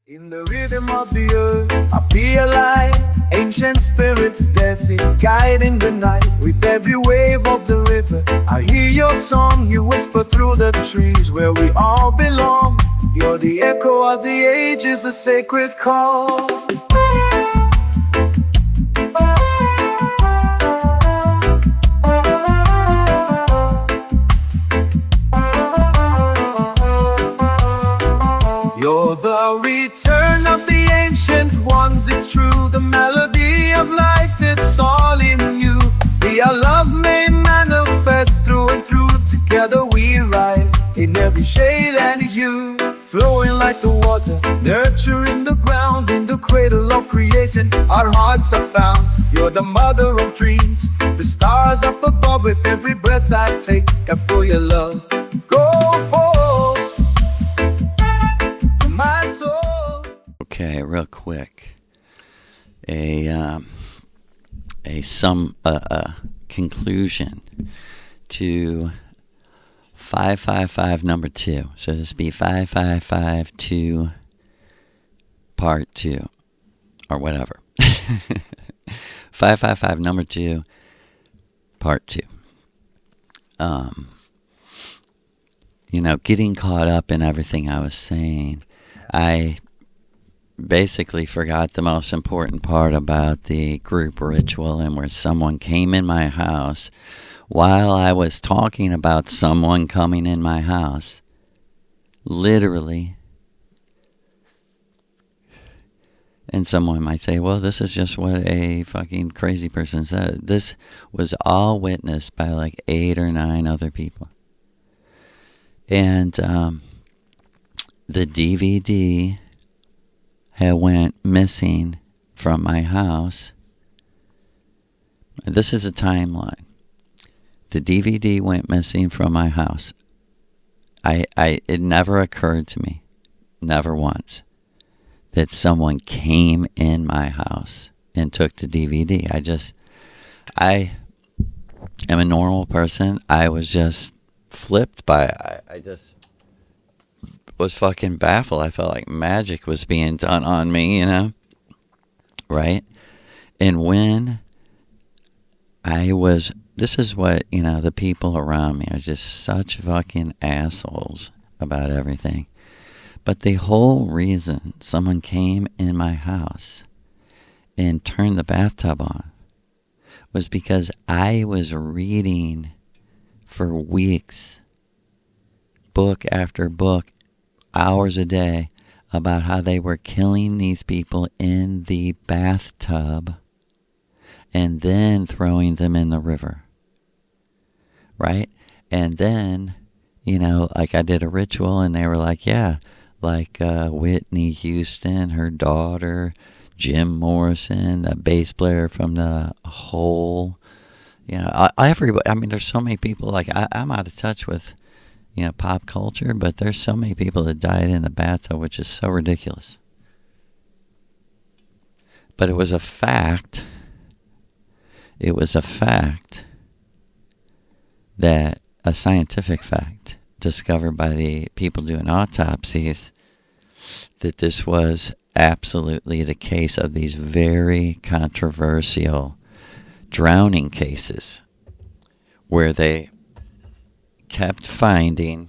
In the rhythm of the earth, I feel like ancient spirits dancing, guiding the night. With every wave of the river, I hear your song. You whisper through the trees where we all belong. You're the echo of the ages, a sacred call. You're the return of the ancient ones. It's true, the melody of life, it's all in you. Our love may manifest through and through. Together we rise in every shade and hue, flowing like the water, nurturing the ground. In the cradle of creation, our hearts are found. You're the mother of dreams, the stars up above. With every breath I take, I feel your love. Go forth, my soul. Okay, real quick, a conclusion to 555 number 2. So this be 5552 part 2 or whatever. 555 number 2 part 2. Getting caught up in everything I was saying, I basically forgot the most important part about the group ritual, and where someone came in my house while I was talking about someone coming in my house. Literally. And someone might say, well, this is just what a fucking crazy person said. This was all witnessed by like 8 or 9 other people. And the DVD had went missing from my house. This is a timeline. The DVD went missing from my house. It never occurred to me, never once, that someone came in my house and took the DVD. I am a normal person. I was just flipped by it. I just was fucking baffled. I felt like magic was being done on me, right? And when this is what, the people around me are just such fucking assholes about everything. But the whole reason someone came in my house and turned the bathtub on was because I was reading for weeks, book after book, hours a day, about how they were killing these people in the bathtub and then throwing them in the river, right? And then, like I did a ritual, and they were like, yeah, like Whitney Houston, her daughter, Jim Morrison, the bass player from the Hole, everybody. There's so many people. Like I'm out of touch with pop culture, but there's so many people that died in the bathtub, which is so ridiculous. But it was a fact. It was a fact that a scientific fact discovered by the people doing autopsies, that this was absolutely the case of these very controversial drowning cases where they kept finding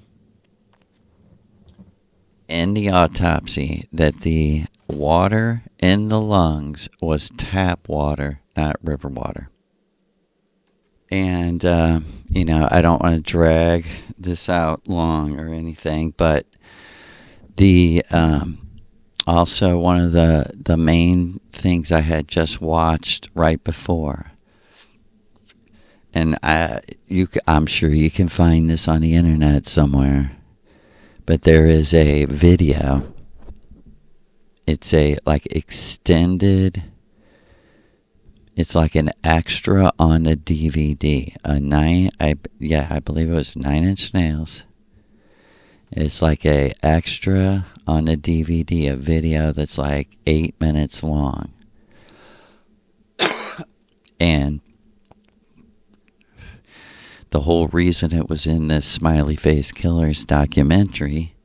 in the autopsy that the water in the lungs was tap water, not river water. And, I don't want to drag this out long or anything, but the also one of the main things I had just watched right before, and I'm sure you can find this on the internet somewhere, but there is a video. It's extended. It's like an extra on the DVD. I believe it was 9 Inch Nails. It's like a extra on the DVD, a video that's like 8 minutes long. And the whole reason it was in this Smiley Face Killers documentary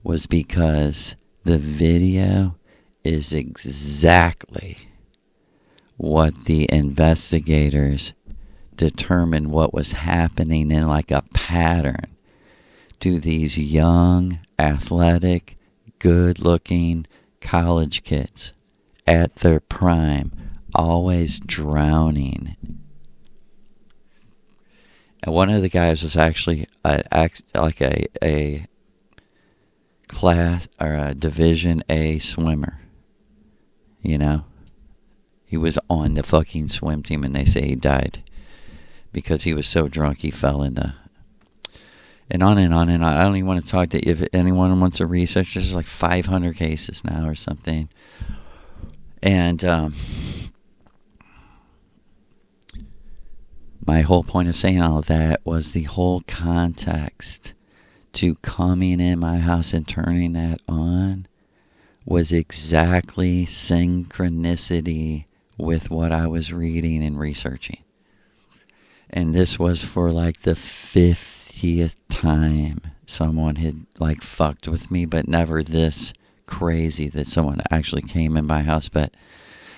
was because The video is exactly what the investigators determined what was happening in like a pattern to these young, athletic, good-looking college kids at their prime, always drowning. And one of the guys was actually a class or a Division A swimmer. You know, he was on the fucking swim team, and they say he died because he was so drunk he fell into. And on and on and on. I don't even want to talk to if anyone wants to research. There's like 500 cases now or something. And my whole point of saying all of that was the whole context to coming in my house and turning that on was exactly synchronicity with what I was reading and researching. And this was for like the 50th time someone had like fucked with me, but never this crazy that someone actually came in my house. But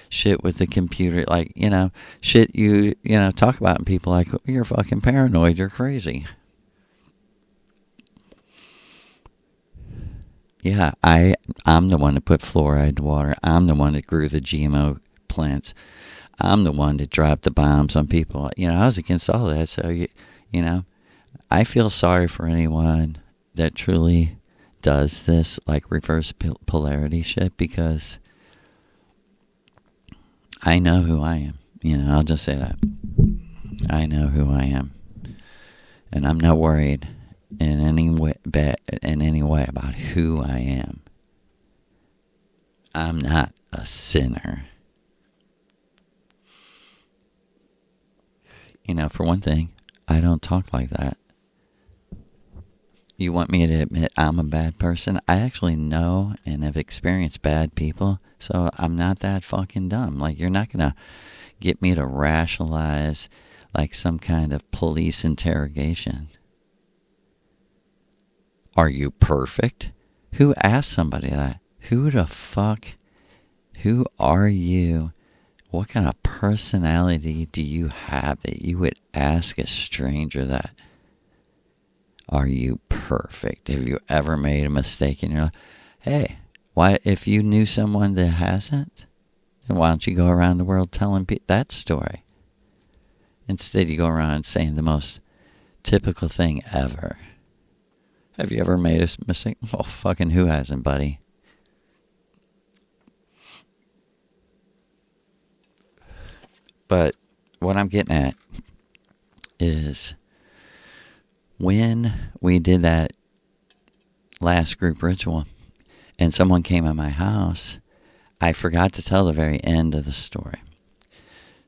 shit with the computer, like, you know, shit you know, talk about, and people like, you're fucking paranoid, you're crazy. Yeah, I'm the one that put fluoride in water. I'm the one that grew the GMO plants. I'm the one that dropped the bombs on people. You know, I was against all that. So, you know, I feel sorry for anyone that truly does this, like, reverse polarity shit, because I know who I am. You know, I'll just say that. I know who I am. And I'm not worried in any way about who I am. I'm not a sinner. You know, for one thing, I don't talk like that. You want me to admit I'm a bad person? I actually know and have experienced bad people, so I'm not that fucking dumb. Like, you're not going to get me to rationalize like some kind of police interrogation. Are you perfect? Who asked somebody that? Who the fuck? Who are you? What kind of personality do you have that you would ask a stranger that? Are you perfect? Have you ever made a mistake in your life? Hey, why, if you knew someone that hasn't, then why don't you go around the world telling that story? Instead, you go around saying the most typical thing ever. Have you ever made a mistake? Well, fucking who hasn't, buddy? But what I'm getting at is when we did that last group ritual and someone came at my house, I forgot to tell the very end of the story.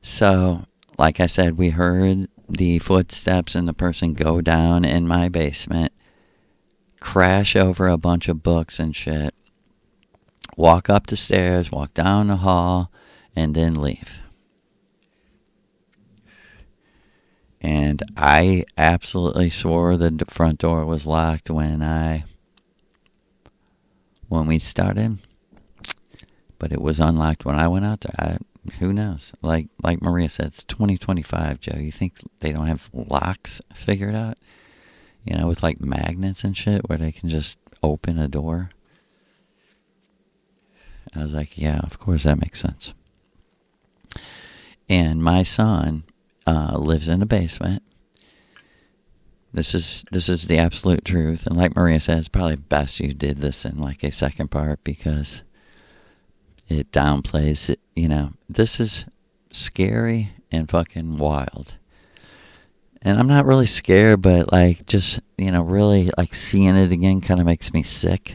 So, like I said, we heard the footsteps and the person go down in my basement, crash over a bunch of books and shit, walk up the stairs, walk down the hall, and then leave. And I absolutely swore the front door was locked when we started, but it was unlocked when I went out there. Who knows? Like Maria said, it's 2025, Joe. You think they don't have locks figured out? You know, with like magnets and shit where they can just open a door? I was like, yeah, of course that makes sense. And my son lives in the basement. This is the absolute truth. And like Maria said, it's probably best you did this in like a second part because it downplays it. You know, this is scary and fucking wild. And I'm not really scared, but like just, you know, really like seeing it again kind of makes me sick.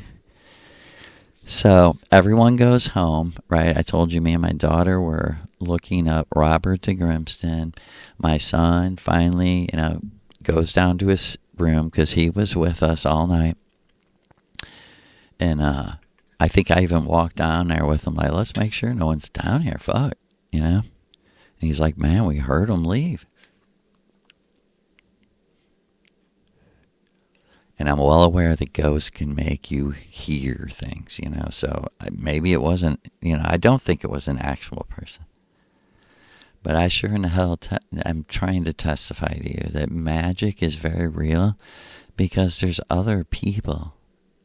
So everyone goes home, right? I told you me and my daughter were looking up Robert de Grimston. My son finally, you know, goes down to his room because he was with us all night. And I think I even walked down there with him, like, let's make sure no one's down here, fuck, you know? And he's like, man, we heard him leave. And I'm well aware that ghosts can make you hear things, So maybe it wasn't, I don't think it was an actual person. But I sure in the hell, I'm trying to testify to you that magic is very real, because there's other people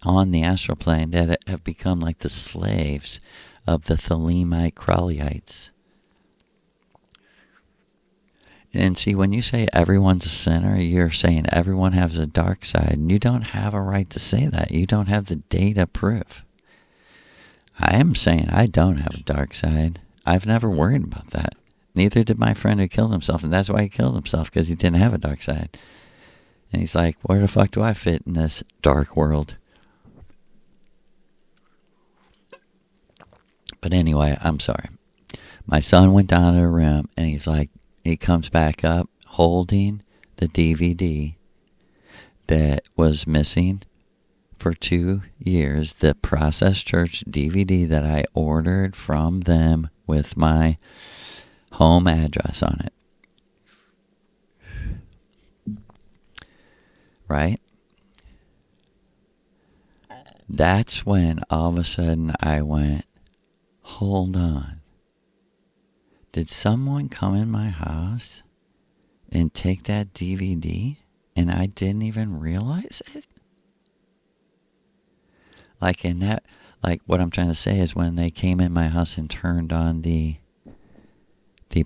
on the astral plane that have become like the slaves of the Thelemite Crowleyites. And see, when you say everyone's a sinner, you're saying everyone has a dark side, and you don't have a right to say that. You don't have the data proof. I am saying I don't have a dark side. I've never worried about that. Neither did my friend who killed himself, and that's why he killed himself, because he didn't have a dark side. And he's like, where the fuck do I fit in this dark world? But anyway, I'm sorry. My son went down to the room, and he's like, he comes back up holding the DVD that was missing for 2 years, the Process Church DVD that I ordered from them with my home address on it. Right? That's when all of a sudden I went, hold on. Did someone come in my house and take that DVD and I didn't even realize it? Like what I'm trying to say is when they came in my house and turned on the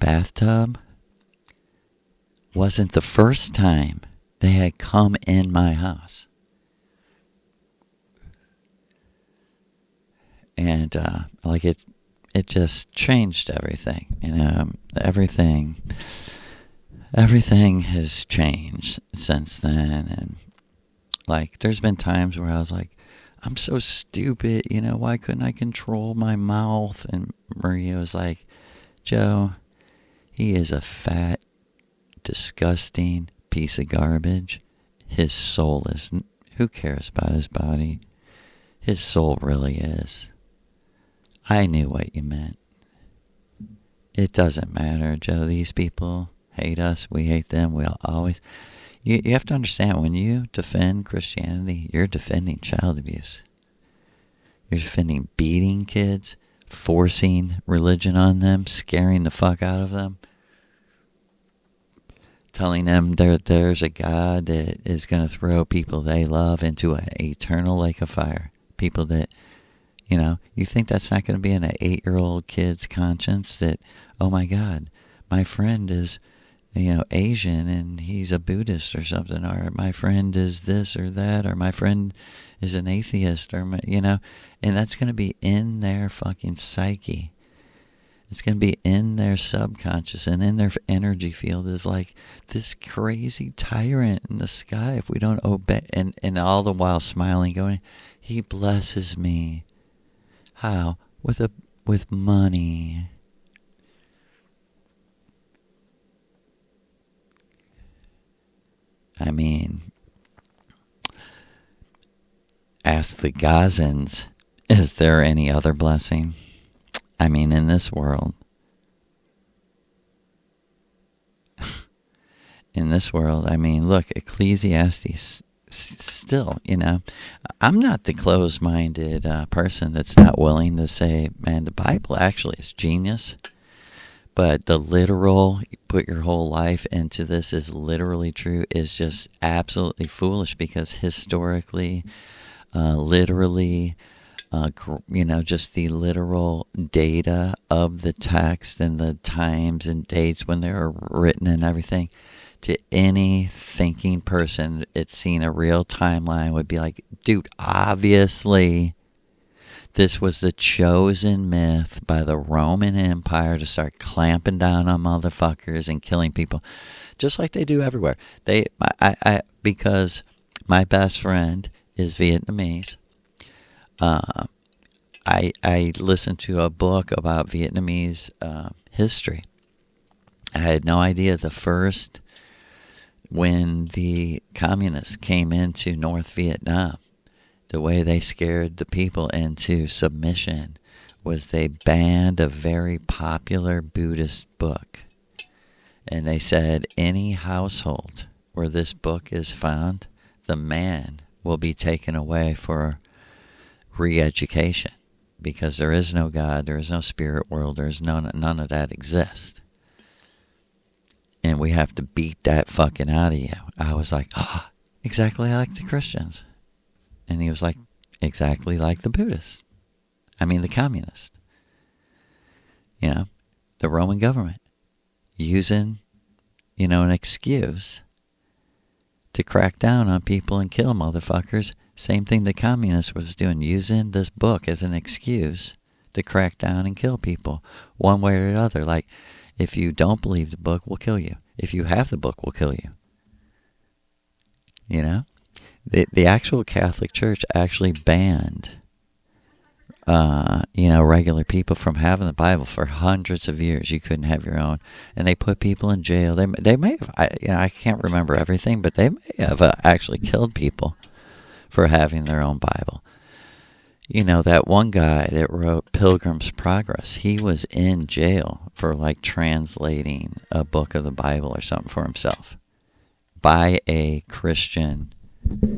bathtub, wasn't the first time they had come in my house. And it just changed everything. Everything has changed since then. And there's been times where I was like, I'm so stupid, why couldn't I control my mouth? And Maria was like, Joe, he is a fat, disgusting piece of garbage. His soul isn't. Who cares about his body? His soul really is. I knew what you meant. It doesn't matter, Joe. These people hate us. We hate them. We'll always... You have to understand, when you defend Christianity, you're defending child abuse. You're defending beating kids, forcing religion on them, scaring the fuck out of them, telling them there's a God that is going to throw people they love into an eternal lake of fire. People that, you think that's not going to be in an 8-year-old kid's conscience that, oh my God, my friend is, Asian and he's a Buddhist or something, or my friend is this or that, or my friend is an atheist, or, and that's going to be in their fucking psyche. It's going to be in their subconscious and in their energy field is like this crazy tyrant in the sky if we don't obey. And all the while smiling, going, he blesses me. How? With money. I mean, ask the Gazans, is there any other blessing? I mean, in this world. I mean, look, Ecclesiastes still, I'm not the closed-minded person that's not willing to say, man, the Bible actually is genius. But the literal, put your whole life into this is literally true, is just absolutely foolish, because historically, literally, just the literal data of the text and the times and dates when they were written and everything, to any thinking person, it's seen a real timeline would be like, dude, obviously this was the chosen myth by the Roman Empire to start clamping down on motherfuckers and killing people, just like they do everywhere. Because my best friend is Vietnamese. I listened to a book about Vietnamese history. I had no idea when the communists came into North Vietnam, the way they scared the people into submission was they banned a very popular Buddhist book. And they said any household where this book is found, the man will be taken away for re-education, because there is no God, there is no spirit world, there's none of that exists. And we have to beat that fucking out of you. I was like, oh, exactly like the Christians. And he was like, exactly like the Buddhists. I mean, the communists. You know, the Roman government using, an excuse to crack down on people and kill motherfuckers. Same thing the communists was doing, using this book as an excuse to crack down and kill people one way or the other. Like, if you don't believe the book, we'll kill you. If you have the book, we'll kill you. You know? The actual Catholic Church actually banned, regular people from having the Bible for hundreds of years. You couldn't have your own. And they put people in jail. They may have, I can't remember everything, but they may have actually killed people for having their own Bible. That one guy that wrote Pilgrim's Progress, he was in jail for like translating a book of the Bible or something for himself by a Christian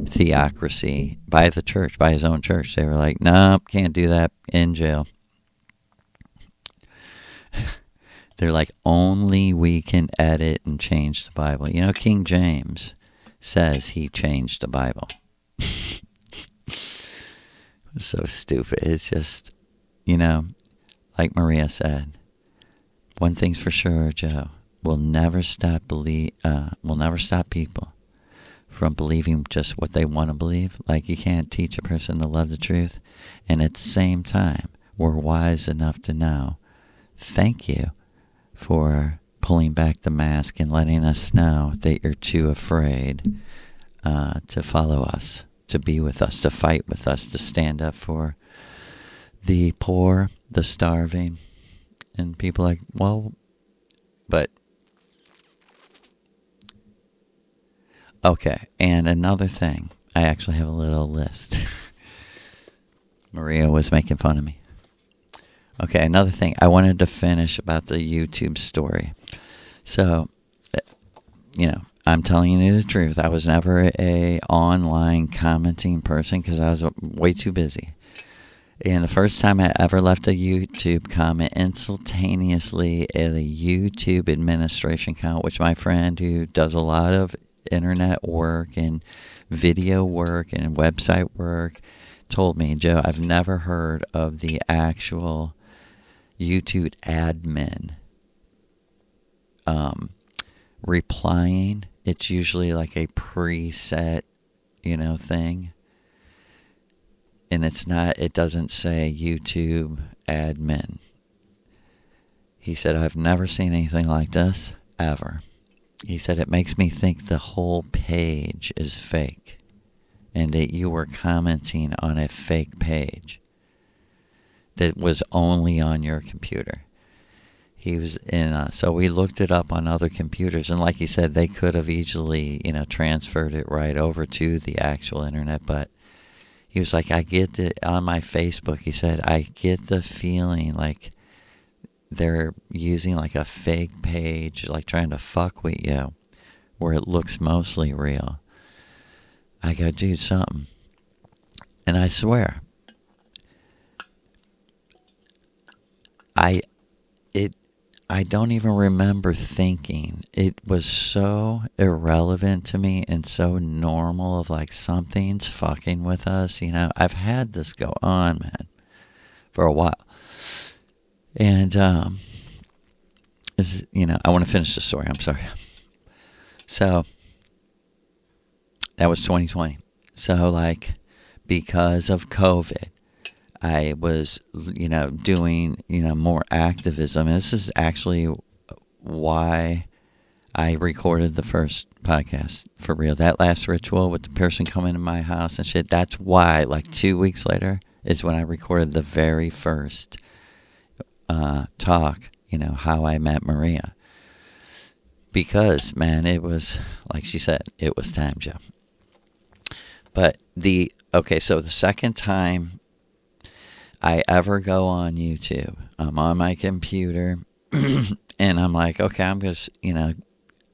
theocracy, by the church, by his own church. They were like, no, can't do that, in jail. They're like, only we can edit and change the Bible. King James says he changed the Bible. So stupid. It's just, like Maria said, one thing's for sure, Joe, we'll never stop people from believing just what they want to believe. Like, you can't teach a person to love the truth, and at the same time, we're wise enough to know, thank you for pulling back the mask and letting us know that you're too afraid to follow us, to be with us, to fight with us, to stand up for the poor, the starving, and people like, well, but okay, and another thing, I actually have a little list. Maria was making fun of me. Okay, another thing, I wanted to finish about the YouTube story. So, I'm telling you the truth. I was never a online commenting person because I was way too busy. And the first time I ever left a YouTube comment, instantaneously the YouTube administration account, which my friend who does a lot of internet work and video work and website work told me, Joe, I've never heard of the actual YouTube admin replying. It's usually like a preset, thing. And it doesn't say YouTube admin. He said, I've never seen anything like this, ever. He said, it makes me think the whole page is fake and that you were commenting on a fake page that was only on your computer. He was so we looked it up on other computers, and like he said, they could have easily, transferred it right over to the actual internet, but he was like, I get it on my Facebook. He said, I get the feeling like they're using like a fake page, like trying to fuck with you, where it looks mostly real. I gotta do something. And I swear, I don't even remember thinking. It was so irrelevant to me and so normal of like something's fucking with us. I've had this go on, man, for a while. And, I want to finish the story. I'm sorry. So, that was 2020. So, like, because of COVID, I was, doing, more activism. And this is actually why I recorded the first podcast, for real. That last ritual with the person coming to my house and shit, that's why, like 2 weeks later, is when I recorded the very first talk, how I met Maria. Because, man, it was, like she said, it was time, Joe. But so the second time I ever go on YouTube, I'm on my computer, and I'm like, okay, I'm going to,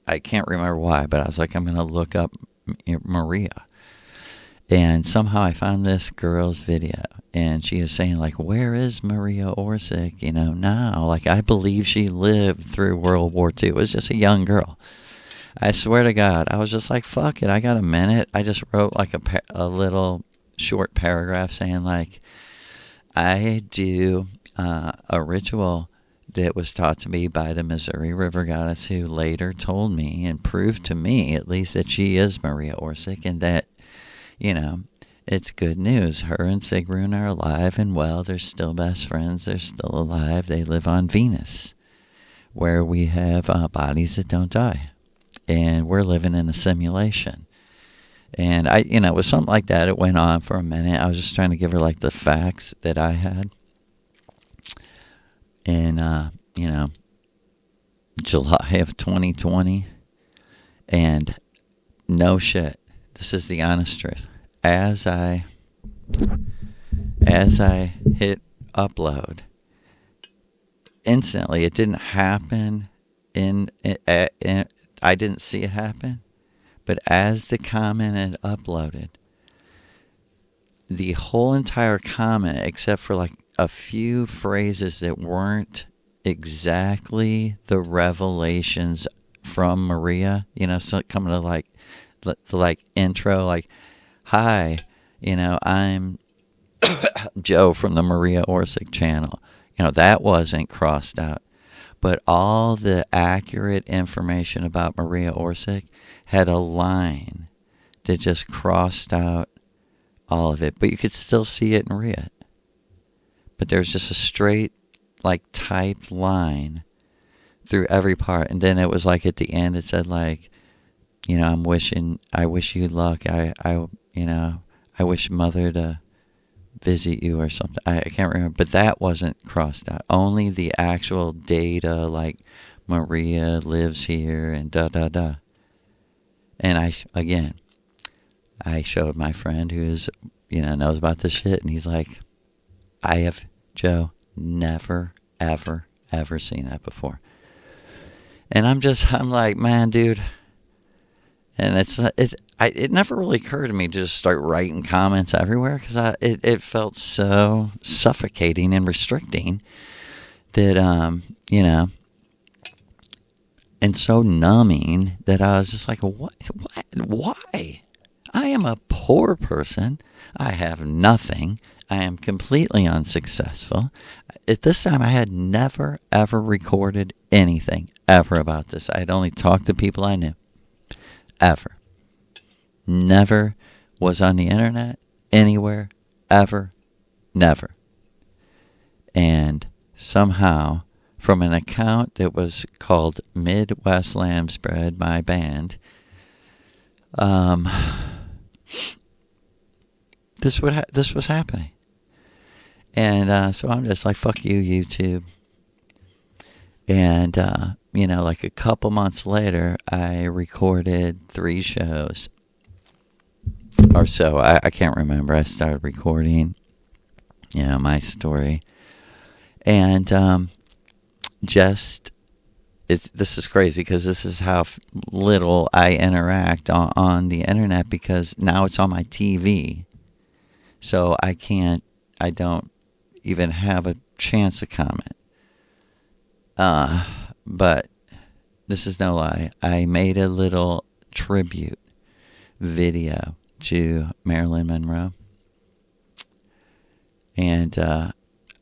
I can't remember why, but I was like, I'm going to look up Maria. And somehow I found this girl's video, and she is saying, like, where is Maria Orsic, now? Like, I believe she lived through World War II. It was just a young girl. I swear to God, I was just like, fuck it, I got a minute. I just wrote, like, a little short paragraph saying, like, I do a ritual that was taught to me by the Missouri River goddess, who later told me and proved to me, at least, that she is Maria Orsic, and that, it's good news. Her and Sigrun are alive and well. They're still best friends. They're still alive. They live on Venus, where we have bodies that don't die. And we're living in a simulation. And it was something like that. It went on for a minute. I was just trying to give her, like, the facts that I had. In, July of 2020. And no shit. This is the honest truth. As I hit upload, instantly, it didn't happen I didn't see it happen, but as the comment had uploaded, the whole entire comment, except for like a few phrases that weren't exactly the revelations from Maria, so coming to like the intro, like, hi, I'm Joe from the Maria Orsic channel. That wasn't crossed out. But all the accurate information about Maria Orsic had a line that just crossed out all of it. But you could still see it and read it. But there's just a straight, like, typed line through every part. And then it was like at the end it said, like, I wish you luck. I wish Mother to visit you or something. I can't remember, but that wasn't crossed out. Only the actual data, like Maria lives here and da-da-da. And I showed my friend who's, knows about this shit, and he's like, I have, Joe, never, ever, ever seen that before. And I'm like, man, dude. And it never really occurred to me to just start writing comments everywhere, because it felt so suffocating and restricting that, and so numbing that I was just like, what, why? I am a poor person. I have nothing. I am completely unsuccessful. At this time, I had never, ever recorded anything ever about this. I had only talked to people I knew. Ever. Never was on the internet, anywhere, ever, never. And somehow, from an account that was called Midwest Lamb Spread, my band, this was happening. And so I'm just like, fuck you, YouTube. And, like a couple months later, I recorded 3 shows or so. I can't remember. I started recording, my story. And this is crazy, because this is how little I interact on the internet, because now it's on my TV. So I don't even have a chance to comment. But this is no lie. I made a little tribute video to Marilyn Monroe. And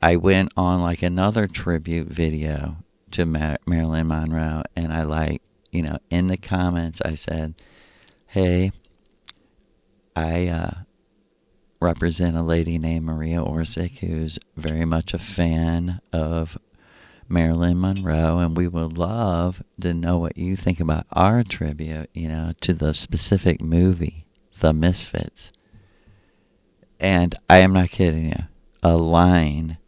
I went on like another tribute video to Marilyn Monroe. And I in the comments I said, hey, I represent a lady named Maria Orsic, who's very much a fan of Marilyn Monroe, and we would love to know what you think about our tribute, to the specific movie, The Misfits. And I am not kidding you. A line,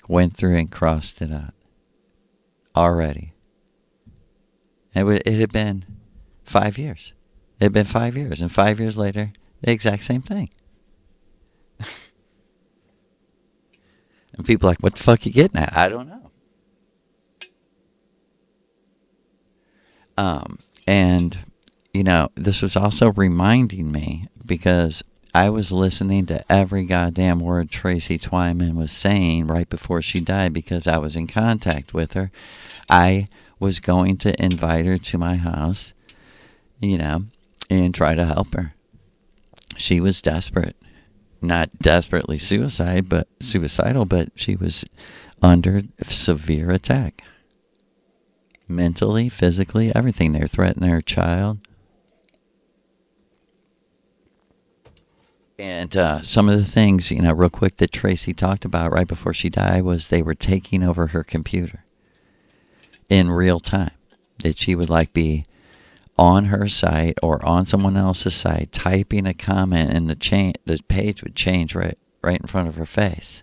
went through and crossed it out. Already. It had been 5 years. It had been 5 years. And 5 years later, the exact same thing. And people are like, what the fuck you getting at? I don't know. And, this was also reminding me, because I was listening to every goddamn word Tracy Twyman was saying right before she died because I was in contact with her. I was going to invite her to my house, and try to help her. She was desperate. Not desperately suicidal, but she was under severe attack. Mentally, physically, everything. They're threatening her child. And some of the things, real quick, that Tracy talked about right before she died was they were taking over her computer in real time. That she would be on her site or on someone else's site, typing a comment, and the page would change right in front of her face.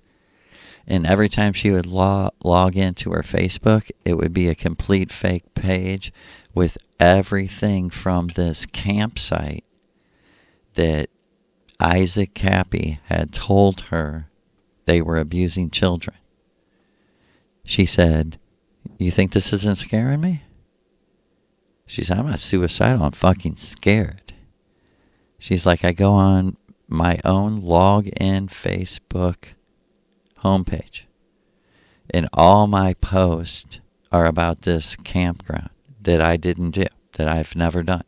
And every time she would log into her Facebook, it would be a complete fake page with everything from this campsite that Isaac Cappy had told her they were abusing children. She said, "You think this isn't scaring me?" She said, "I'm not suicidal, I'm fucking scared." She's like, "I go on my own login Facebook homepage, and all my posts are about this campground that I didn't do, that I've never done."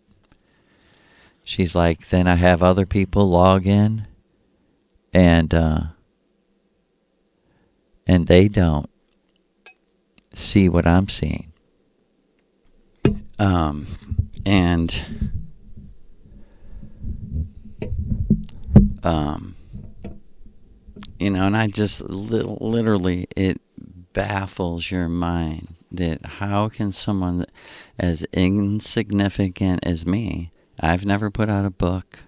She's like, "Then I have other people log in, and they don't see what I'm seeing." And I just literally, it baffles your mind that how can someone as insignificant as me, I've never put out a book.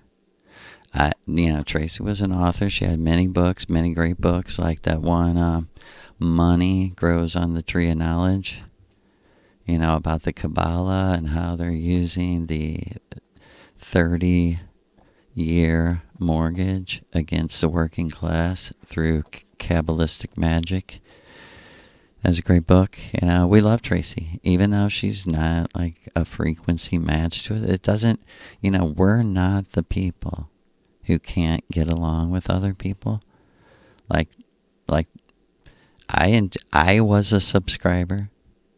Tracy was an author. She had many books, many great books, like that one, Money Grows on the Tree of Knowledge, about the Kabbalah and how they're using the 30-year mortgage against the working class through Kabbalistic magic. That's a great book. We love Tracy, even though she's not like a frequency match to it. It doesn't, we're not the people who can't get along with other people. Like I was a subscriber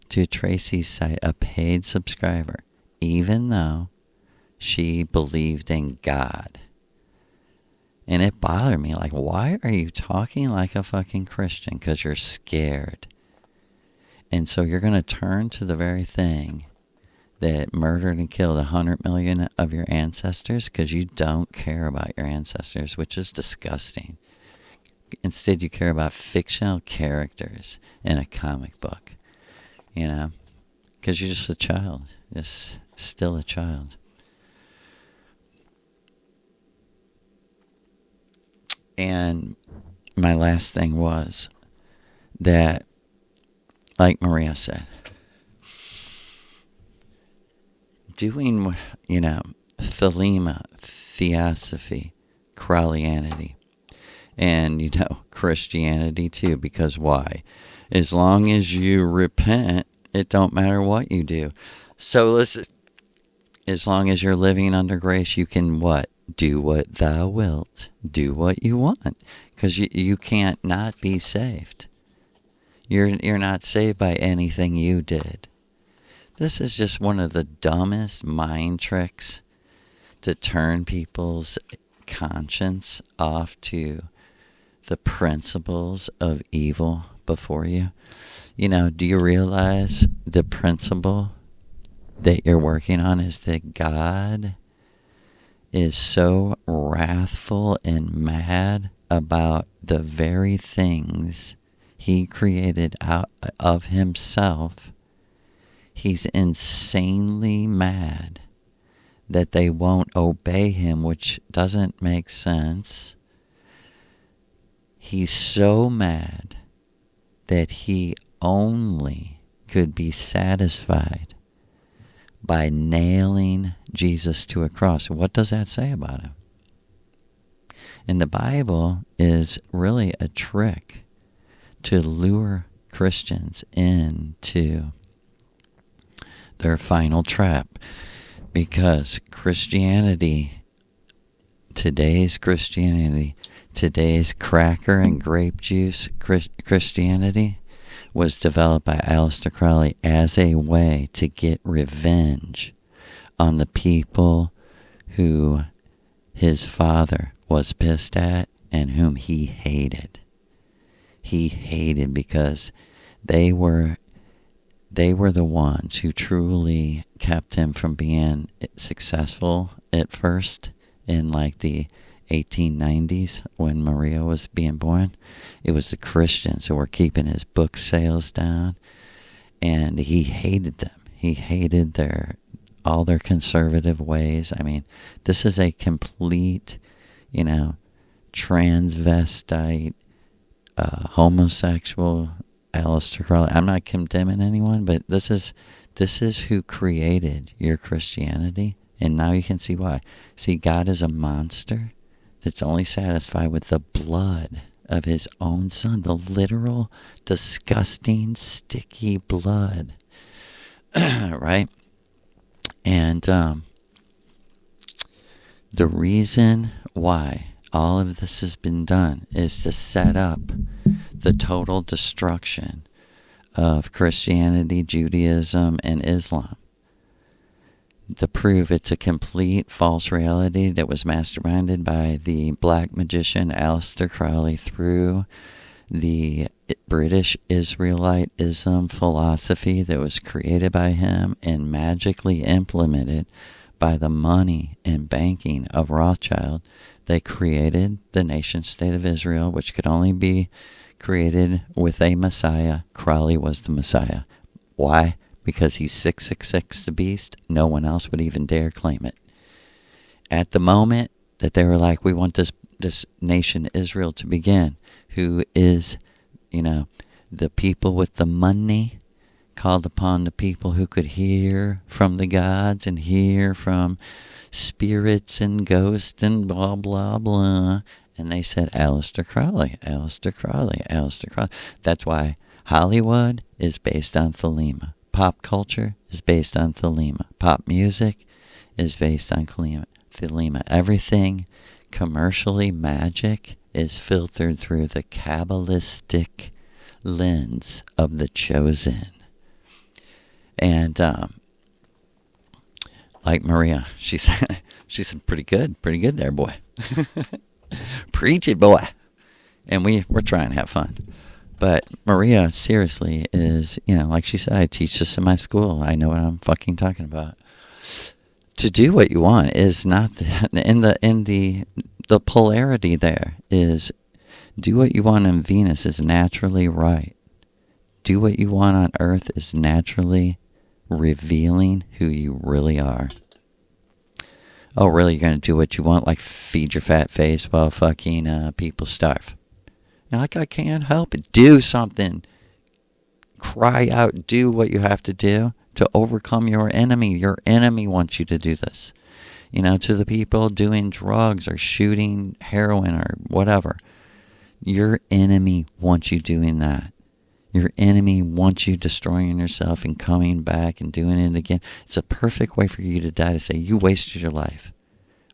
to Tracy's site, a paid subscriber, even though she believed in God. And it bothered me. Like, why are you talking like a fucking Christian? Because you're scared. And so you're going to turn to the very thing that murdered and killed 100 million of your ancestors because you don't care about your ancestors, which is disgusting. Instead, you care about fictional characters in a comic book, because you're just a child, just still a child. And my last thing was that, like Maria said, doing, thelema, theosophy, Crowleyanity, and, Christianity too, because why? As long as you repent, it don't matter what you do. So listen, as long as you're living under grace, you can what? Do what thou wilt. Do what you want. Because you can't not be saved. You're not saved by anything you did. This is just one of the dumbest mind tricks to turn people's conscience off to the principles of evil before you. Do you realize the principle that you're working on is that God is so wrathful and mad about the very things he created out of himself. He's insanely mad that they won't obey him, which doesn't make sense. He's so mad that he only could be satisfied by nailing Jesus to a cross. What does that say about him? And the Bible is really a trick to lure Christians into their final trap, because Christianity today's Christianity, today's cracker and grape juice Christianity was developed by Aleister Crowley as a way to get revenge on the people who his father was pissed at and whom he hated. He hated because they were the ones who truly kept him from being successful at first in like the 1890s when Maria was being born. It was the Christians who were keeping his book sales down, and he hated them. He hated all their conservative ways. I mean, this is a complete, transvestite, homosexual Aleister Crowley. I'm not condemning anyone, but this is who created your Christianity, and now you can see why. See, God is a monster that's only satisfied with the blood of his own son, the literal, disgusting, sticky blood, right? And the reason why all of this has been done is to set up the total destruction of Christianity, Judaism, and Islam. To prove it's a complete false reality that was masterminded by the black magician Aleister Crowley through the British Israelitism philosophy that was created by him and magically implemented by the money and banking of Rothschild. They created the nation-state of Israel, which could only be created with a Messiah. Crowley was the Messiah. Why? Because he's 666, the beast. No one else would even dare claim it. At the moment that they were like, we want this nation Israel to begin, who is, the people with the money, called upon the people who could hear from the gods and hear from spirits and ghosts and blah, blah, blah. And they said, Aleister Crowley, Aleister Crowley, Aleister Crowley. That's why Hollywood is based on Thelema. Pop culture is based on Thelema. Pop music is based on Thelema. Everything commercially magic is filtered through the Kabbalistic lens of the chosen. And like Maria, she's pretty good there, boy. Preach it, boy. And we're trying to have fun. But Maria, seriously, is, like she said, I teach this in my school. I know what I'm fucking talking about. To do what you want is not the polarity there is do what you want on Venus is naturally right. Do what you want on Earth is naturally revealing who you really are. Oh, really? You're going to do what you want, like feed your fat face while fucking people starve? Like, I can't help it. Do something. Cry out. Do what you have to do to overcome your enemy. Your enemy wants you to do this. To the people doing drugs or shooting heroin or whatever. Your enemy wants you doing that. Your enemy wants you destroying yourself and coming back and doing it again. It's a perfect way for you to die, to say, you wasted your life.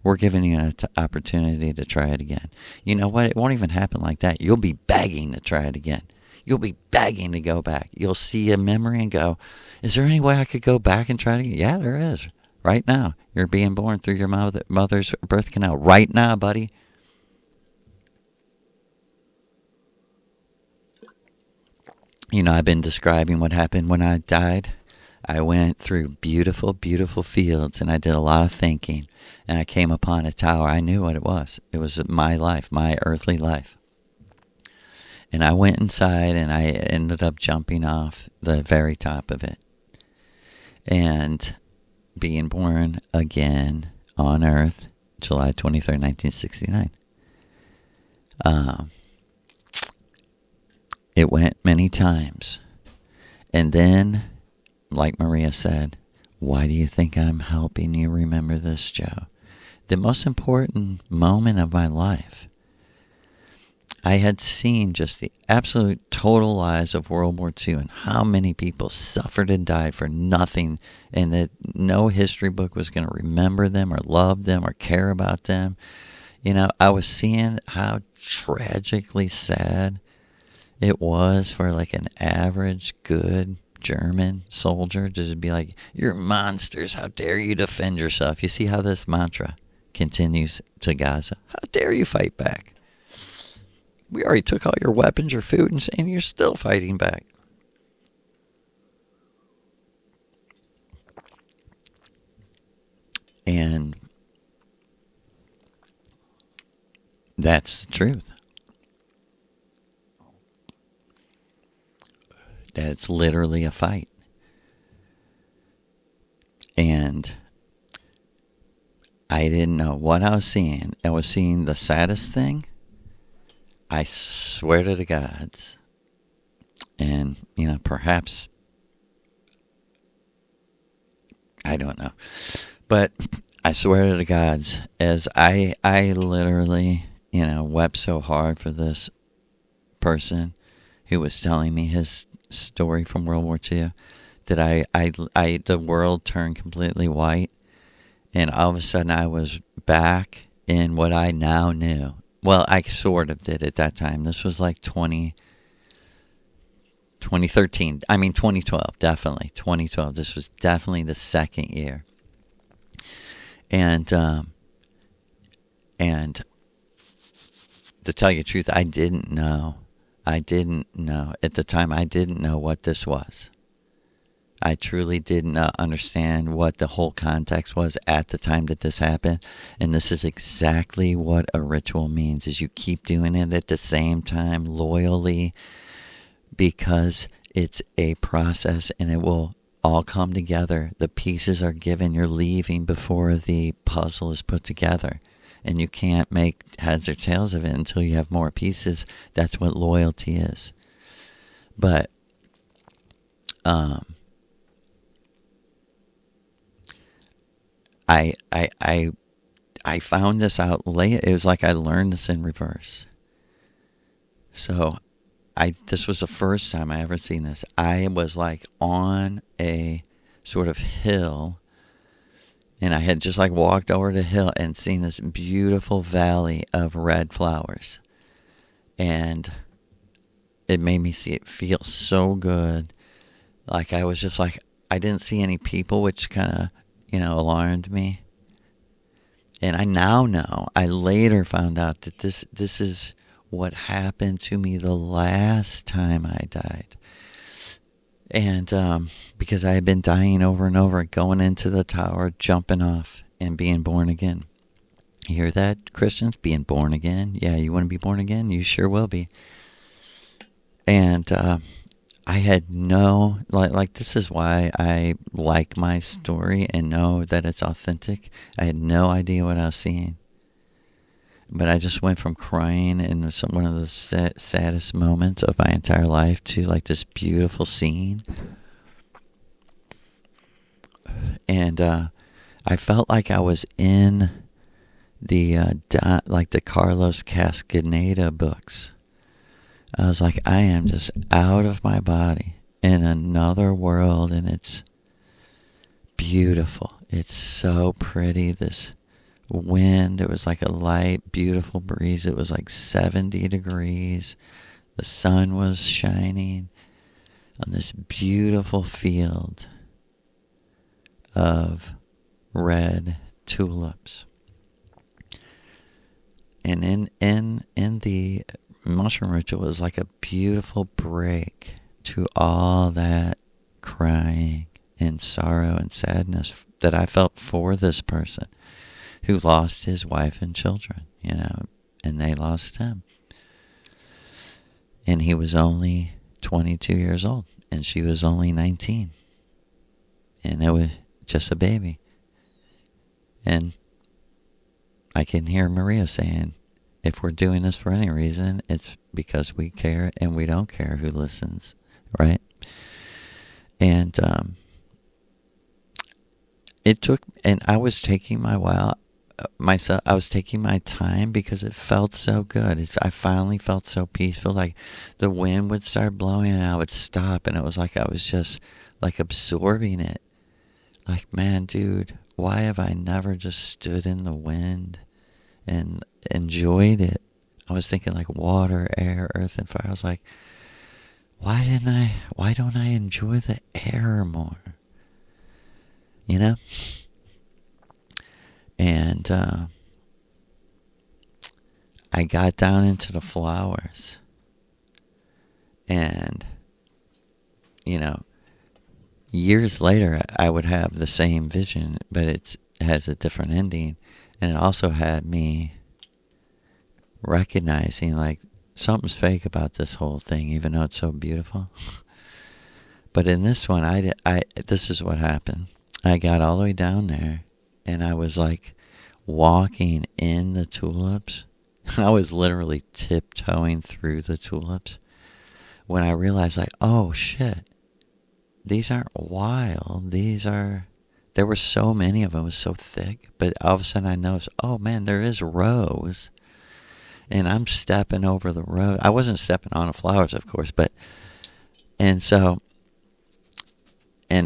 We're giving you an opportunity to try it again. You know what? It won't even happen like that. You'll be begging to try it again. You'll be begging to go back. You'll see a memory and go, is there any way I could go back and try it again? Yeah, there is. Right now. You're being born through your mother's birth canal. Right now, buddy. I've been describing what happened when I died. I went through beautiful, beautiful fields, and I did a lot of thinking, and I came upon a tower. I knew what it was. It was my life, my earthly life. And I went inside, and I ended up jumping off the very top of it and being born again on Earth, July 23rd, 1969. It went many times. And then, like Maria said, why do you think I'm helping you remember this, Joe? The most important moment of my life. I had seen just the absolute total lies of World War II and how many people suffered and died for nothing, and that no history book was going to remember them or love them or care about them. I was seeing how tragically sad it was for like an average good German soldier to just be like, "You're monsters. How dare you defend yourself?" You see how this mantra continues to Gaza. How dare you fight back? We already took all your weapons, your food, and you're still fighting back. And that's the truth. That it's literally a fight. And I didn't know what I was seeing. I was seeing the saddest thing. I swear to the gods. And, perhaps, I don't know. But I swear to the gods, as I literally, wept so hard for this person who was telling me his story from World War II, that the world turned completely white, and all of a sudden I was back in what I now knew. Well, I sort of did at that time. This was like 2013. I mean 2012, definitely 2012. This was definitely the second year, and to tell you the truth, I didn't know. At the time. I didn't know what this was. I truly didn't understand what the whole context was at the time that this happened. And this is exactly what a ritual means, is you keep doing it at the same time, loyally, because it's a process and it will all come together. The pieces are given. You're leaving before the puzzle is put together. And you can't make heads or tails of it until you have more pieces. That's what loyalty is. But I found this out late. It was like I learned this in reverse. So this was the first time I ever seen this. I was like on a sort of hill, and I had just like walked over the hill and seen this beautiful valley of red flowers. And it made me feel so good. Like I was just like, I didn't see any people, which kind of, alarmed me. And I now know, I later found out that this is what happened to me the last time I died. And because I had been dying over and over, going into the tower, jumping off, and being born again. You hear that, Christians? Being born again? Yeah, you want to be born again? You sure will be. And I had no, like this is why I like my story and know that it's authentic. I had no idea what I was seeing. But I just went from crying in one of the saddest moments of my entire life to like this beautiful scene. And I felt like I was in the Carlos Castaneda books. I was like, I am just out of my body in another world, and it's beautiful. It's so pretty. This wind, it was like a light, beautiful breeze. It was like 70 degrees. The sun was shining on this beautiful field of red tulips. And in the mushroom ritual was like a beautiful break to all that crying and sorrow and sadness that I felt for this person who lost his wife and children, and they lost him. And he was only 22 years old, and she was only 19. And it was just a baby. And I can hear Maria saying, if we're doing this for any reason, it's because we care, and we don't care who listens, right? And I was taking I was taking my time because it felt so good. I finally felt so peaceful. Like the wind would start blowing and I would stop, and it was like I was just like absorbing it. Like, man, dude, why have I never just stood in the wind and enjoyed it. I was thinking like water, air, earth, and fire. I was like, why don't I enjoy the air more? You know? And I got down into the flowers. And, you know, years later, I would have the same vision, but it has a different ending. And it also had me recognizing, like, something's fake about this whole thing, even though it's so beautiful. But in this one, this is what happened. I got all the way down there, and I was, like, walking in the tulips. I was literally tiptoeing through the tulips when I realized, like, oh, shit. These aren't wild. There were so many of them. It was so thick. But all of a sudden I noticed, oh, man, there is rose. And I'm stepping over the rose. I wasn't stepping on the flowers, of course. And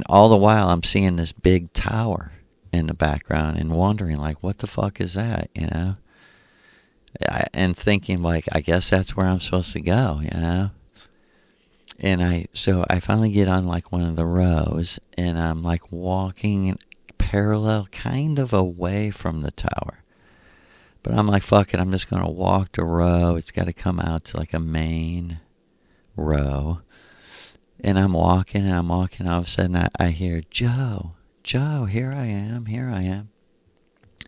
all the while I'm seeing this big tower in the background and wondering, like, what the fuck is that, you know? And thinking, like, I guess that's where I'm supposed to go, you know? And so I finally get on, like, one of the rows, and I'm, like, walking parallel, kind of away from the tower. But I'm like, fuck it, I'm just going to walk the row. It's got to come out to, like, a main row. And I'm walking, and all of a sudden I hear, Joe, here I am.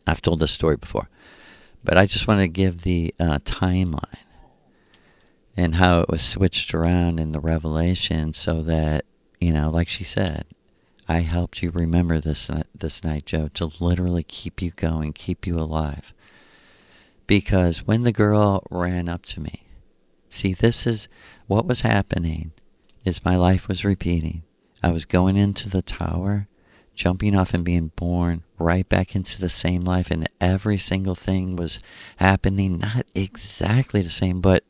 I've told this story before. But I just want to give the timeline and how it was switched around in the revelation so that, you know, like she said, I helped you remember this night, Joe, to literally keep you going, keep you alive. Because when the girl ran up to me, see, this is what was happening is my life was repeating. I was going into the tower, jumping off and being born right back into the same life, and every single thing was happening, not exactly the same, but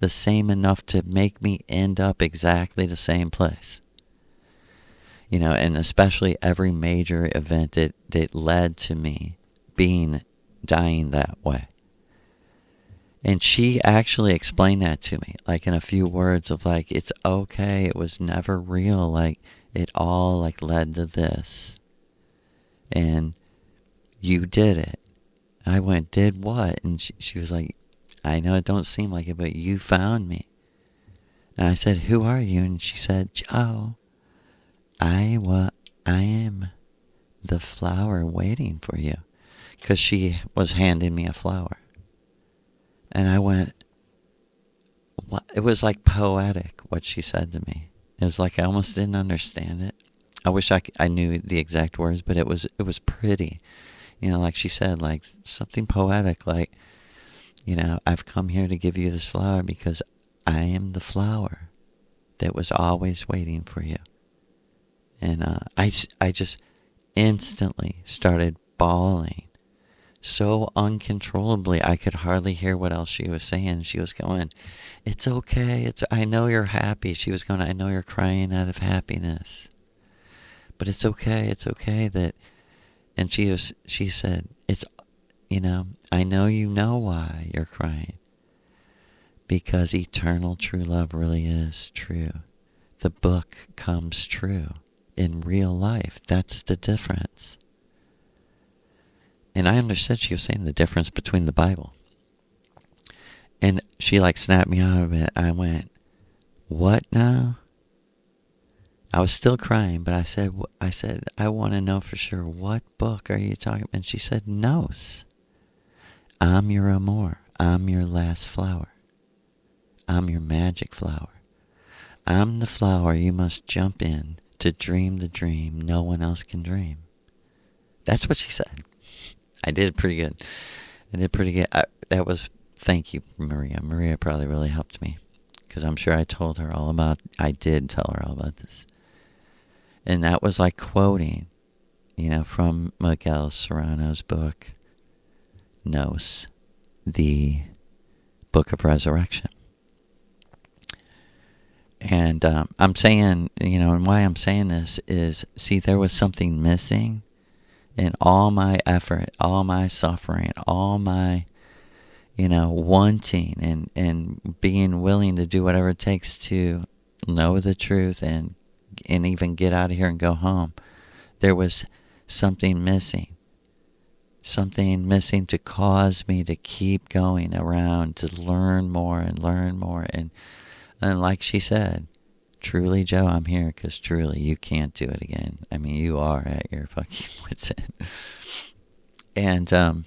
the same enough to make me end up exactly the same place. You know, and especially every major event that led to me dying that way. And she actually explained that to me, like in a few words of like, it's okay, it was never real, like it all like led to this. And you did it. I went, did what? And she was like, I know it don't seem like it, but you found me. And I said, who are you? And she said, Joe, I am the flower waiting for you. Because she was handing me a flower. And I went, what? It was like poetic what she said to me. It was like I almost didn't understand it. I wish I knew the exact words, but it was pretty. You know, like she said, like something poetic, like, you know, I've come here to give you this flower because I am the flower that was always waiting for you. And I just instantly started bawling. So uncontrollably, I could hardly hear what else she was saying. She was going, it's okay. I know you're happy. She was going, I know you're crying out of happiness. But it's okay. It's okay that, and she said, it's, you know you know why you're crying. Because eternal true love really is true. The book comes true in real life. That's the difference. And I understood she was saying the difference between the Bible. And she like snapped me out of it. I went, what now? I was still crying, but I said, I want to know for sure, what book are you talking about? And she said, Nos. I'm your amour. I'm your last flower. I'm your magic flower. I'm the flower you must jump in to dream the dream no one else can dream. That's what she said. I did pretty good. Thank you, Maria. Maria probably really helped me. Because I'm sure I did tell her all about this. And that was like quoting, you know, from Miguel Serrano's book, Nos, the Book of Resurrection. And I'm saying, you know, and why I'm saying this is, see, there was something missing in all my effort, all my suffering, all my wanting and being willing to do whatever it takes to know the truth and even get out of here and go home. There was something missing. Something missing to cause me to keep going around, to learn more and learn more. And like she said, truly, Joe, I'm here because truly you can't do it again. I mean, you are at your fucking wit's end. And,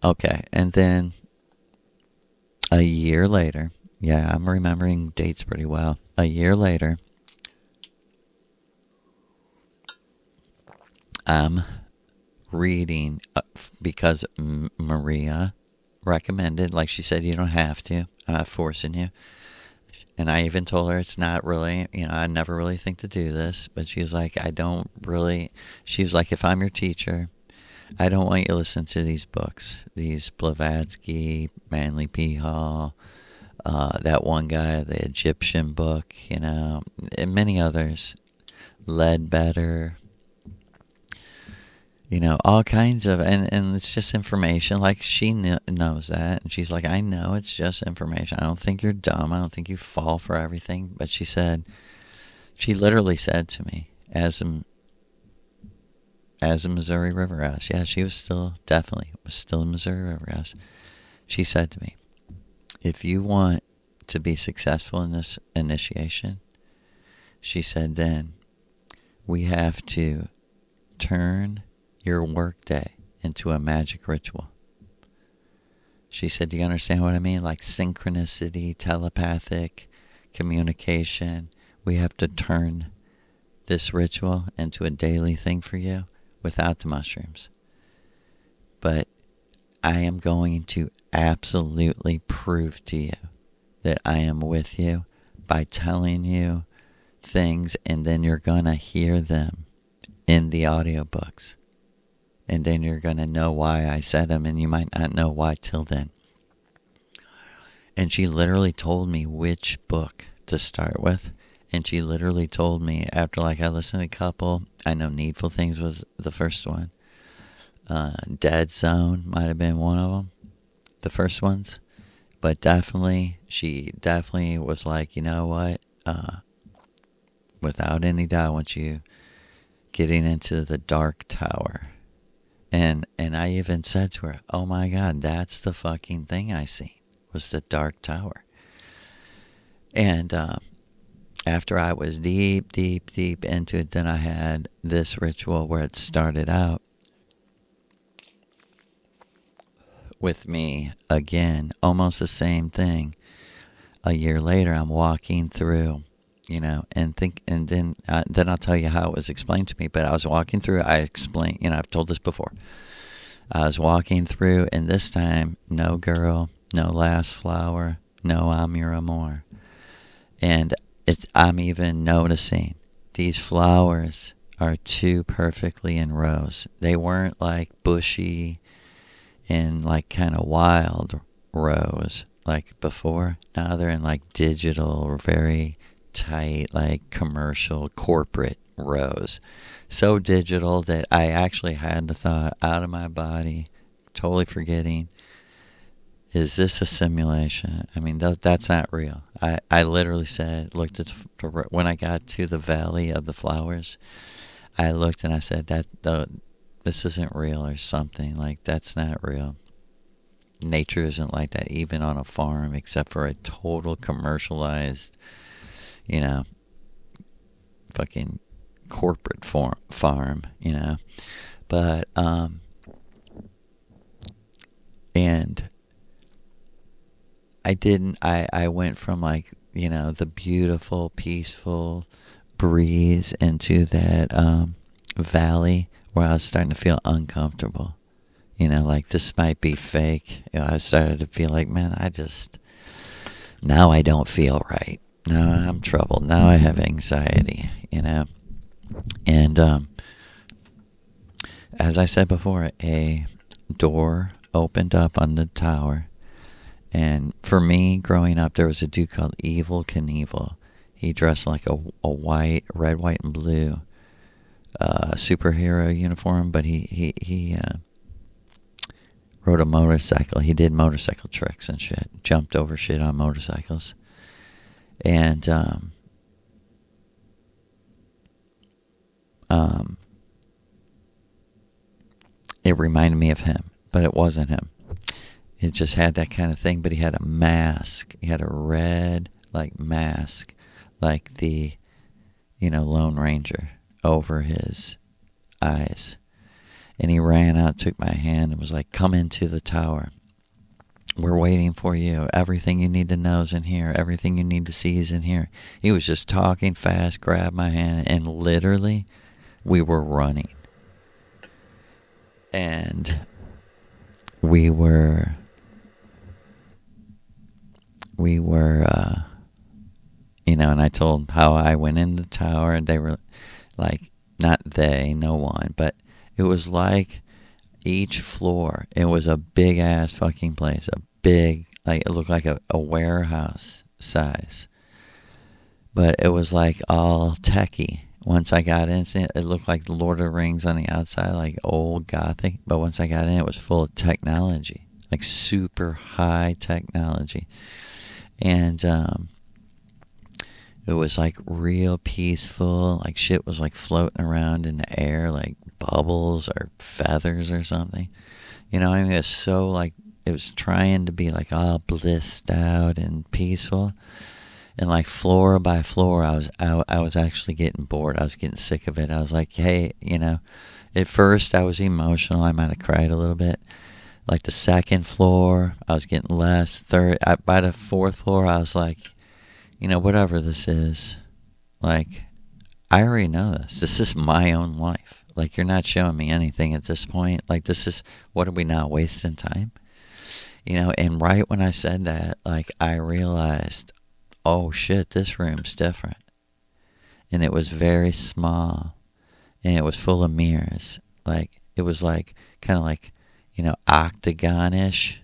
okay, and then a year later, yeah, I'm remembering dates pretty well. A year later, I'm reading because Maria recommended, like she said, you don't have to. I'm not forcing you. And I even told her it's not really, I never really think to do this. But she was like, she was like, if I'm your teacher, I don't want you to listen to these books. These Blavatsky, Manly P. Hall, that one guy, the Egyptian book, and many others. Ledbetter. All kinds of, and it's just information. Like, she knows that. And she's like, I know it's just information. I don't think you're dumb. I don't think you fall for everything. But she literally said to me, as a Missouri River ass, yeah, she was still in Missouri River ass. She said to me, if you want to be successful in this initiation, she said, then we have to turn your workday into a magic ritual. She said, do you understand what I mean? Like synchronicity, telepathic communication. We have to turn this ritual into a daily thing for you without the mushrooms. But I am going to absolutely prove to you that I am with you by telling you things, and then you're going to hear them in the audiobooks. And then you're going to know why I said them, and you might not know why till then. And she literally told me which book to start with. And she literally told me, after I listened to a couple, I know Needful Things was the first one. Dead Zone might have been one of them, the first ones. But she definitely was like, you know what? Without any doubt, once you getting into the Dark Tower. And I even said to her, oh my God, that's the fucking thing I seen, was the Dark Tower. And after I was deep into it, then I had this ritual where it started out with me again, almost the same thing. A year later, I'm walking through, and then I'll tell you how it was explained to me. But I was walking through. I explained, I've told this before. I was walking through, and this time, no girl, no last flower, no I'm your amor, and I'm even noticing these flowers are two perfectly in rows. They weren't like bushy and like kind of wild rows like before. Now they're in like digital, very tight, like commercial, corporate rows. So digital that I actually had the thought out of my body, totally forgetting, is this a simulation? I mean, that's not real. I literally looked at, when I got to the Valley of the Flowers, I looked and I said, this isn't real or something. Like, that's not real. Nature isn't like that, even on a farm, except for a total commercialized, fucking corporate farm, But, and I went from like, the beautiful, peaceful breeze into that valley where I was starting to feel uncomfortable. Like this might be fake. I started to feel like, man, now I don't feel right. Now I'm troubled. Now I have anxiety, And as I said before, a door opened up on the tower. And for me, growing up, there was a dude called Evel Knievel. He dressed like a red, white, and blue superhero uniform, but he rode a motorcycle. He did motorcycle tricks and shit. Jumped over shit on motorcycles. And it reminded me of him, but it wasn't him. It just had that kind of thing, but he had a mask. He had a red, like, mask, like the, Lone Ranger over his eyes. And he ran out, took my hand, and was like, come into the tower. We're waiting for you. Everything you need to know is in here. Everything you need to see is in here. He was just talking fast, grabbed my hand, and literally, we were running. And we were, and I told them how I went in the tower, and they were like, not they, no one, but it was like each floor, it was a big ass fucking place, a big, like, it looked like a warehouse size, but it was like all techie. Once I got in, it looked like Lord of the Rings on the outside, like old Gothic, but once I got in, it was full of technology, like super high technology. And it was like real peaceful, like shit was like floating around in the air, like bubbles or feathers or something. It was so like, it was trying to be like all blissed out and peaceful. And like floor by floor, I was actually getting bored. I was getting sick of it. I was like, hey, at first I was emotional. I might have cried a little bit. Like the second floor, I was getting less. By the fourth floor, I was like, whatever this is, like, I already know this. This is my own life. Like, you're not showing me anything at this point. Like, what are we not wasting time? And right when I said that, like, I realized, oh shit, this room's different. And it was very small. And it was full of mirrors. Like, it was like, kind of like, octagon-ish.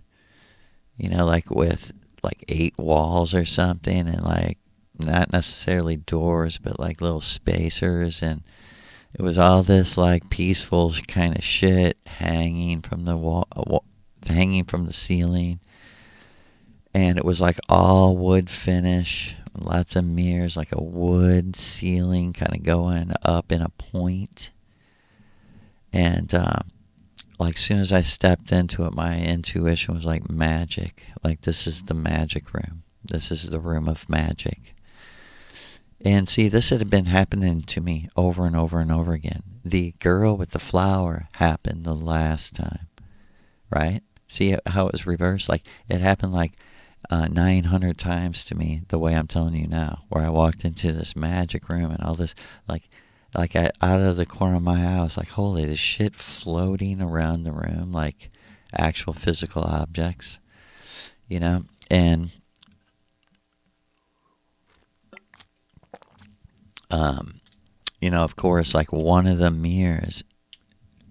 Like with like 8 walls or something, and like not necessarily doors, but like little spacers, and it was all this like peaceful kind of shit hanging from the wall, hanging from the ceiling, and it was like all wood finish, lots of mirrors, like a wood ceiling kind of going up in a point. And like, as soon as I stepped into it, my intuition was like magic. Like, this is the magic room. This is the room of magic. And see, this had been happening to me over and over and over again. The girl with the flower happened the last time, right? See how it was reversed? Like, it happened like 900 times to me, the way I'm telling you now, where I walked into this magic room and all this, out of the corner of my eye, I was like, holy, this shit floating around the room, like actual physical objects, and of course, like one of the mirrors,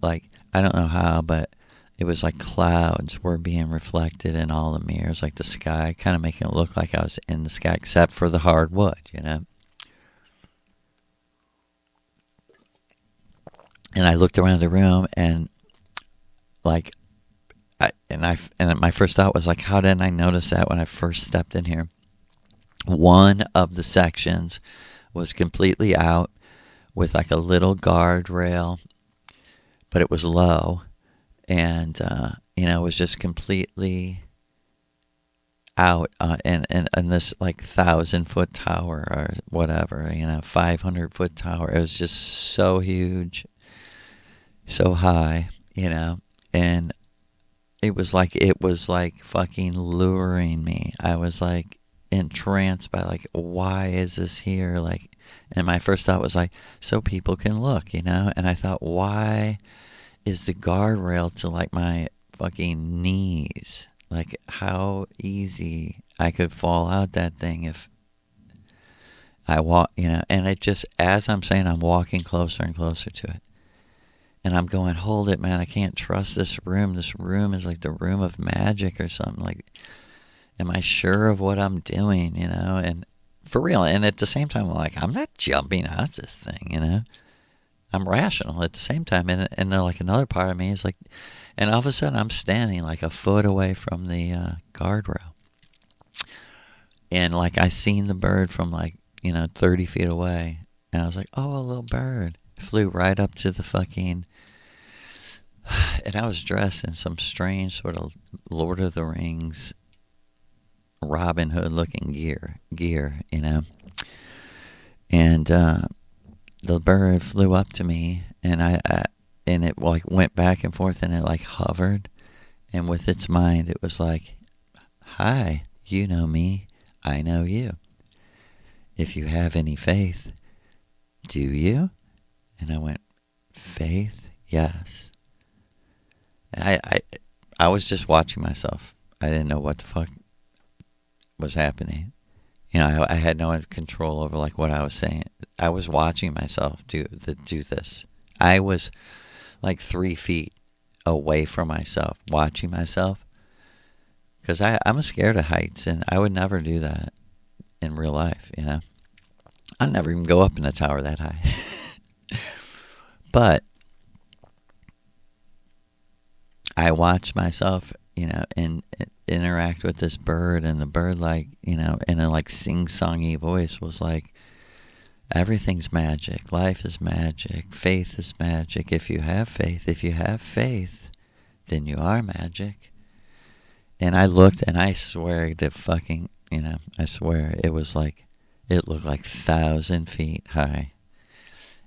like, I don't know how, but it was like clouds were being reflected in all the mirrors, like the sky, kind of making it look like I was in the sky, except for the hardwood, And I looked around the room, and like, my first thought was like, how didn't I notice that when I first stepped in here? One of the sections was completely out with like a little guardrail, but it was low, and it was just completely out in this like 1,000-foot tower or whatever, 500-foot tower. It was just so huge, so high, and it was like fucking luring me. I was like entranced by like, why is this here? Like, and my first thought was like, so people can look, and I thought, why is the guardrail to like my fucking knees? Like, how easy I could fall out that thing if I walk, and it just, as I'm saying, I'm walking closer and closer to it. And I'm going, hold it, man, I can't trust this room. This room is like the room of magic or something. Like, am I sure of what I'm doing, And for real. And at the same time, I'm like, I'm not jumping out this thing, I'm rational at the same time. And then like another part of me is like, and all of a sudden I'm standing like a foot away from the guardrail. And like I seen the bird from like, 30 feet away. And I was like, oh, a little bird. Flew right up to the fucking, and I was dressed in some strange sort of Lord of the Rings, Robin Hood looking gear, And the bird flew up to me, and and it like went back and forth, and it like hovered, and with its mind, it was like, "Hi, you know me, I know you. If you have any faith, do you?" And I went, "Faith, yes." And I was just watching myself. I didn't know what the fuck was happening. I had no control over like what I was saying. I was watching myself do this. I was like 3 feet away from myself, watching myself, because I'm scared of heights, and I would never do that in real life. I'd never even go up in a tower that high. But I watched myself, and interact with this bird, and the bird, like, in a like sing-songy voice was like, everything's magic, life is magic, faith is magic. If you have faith, then you are magic. And I looked, and I swear to fucking, I swear it was like, it looked like 1,000 feet high.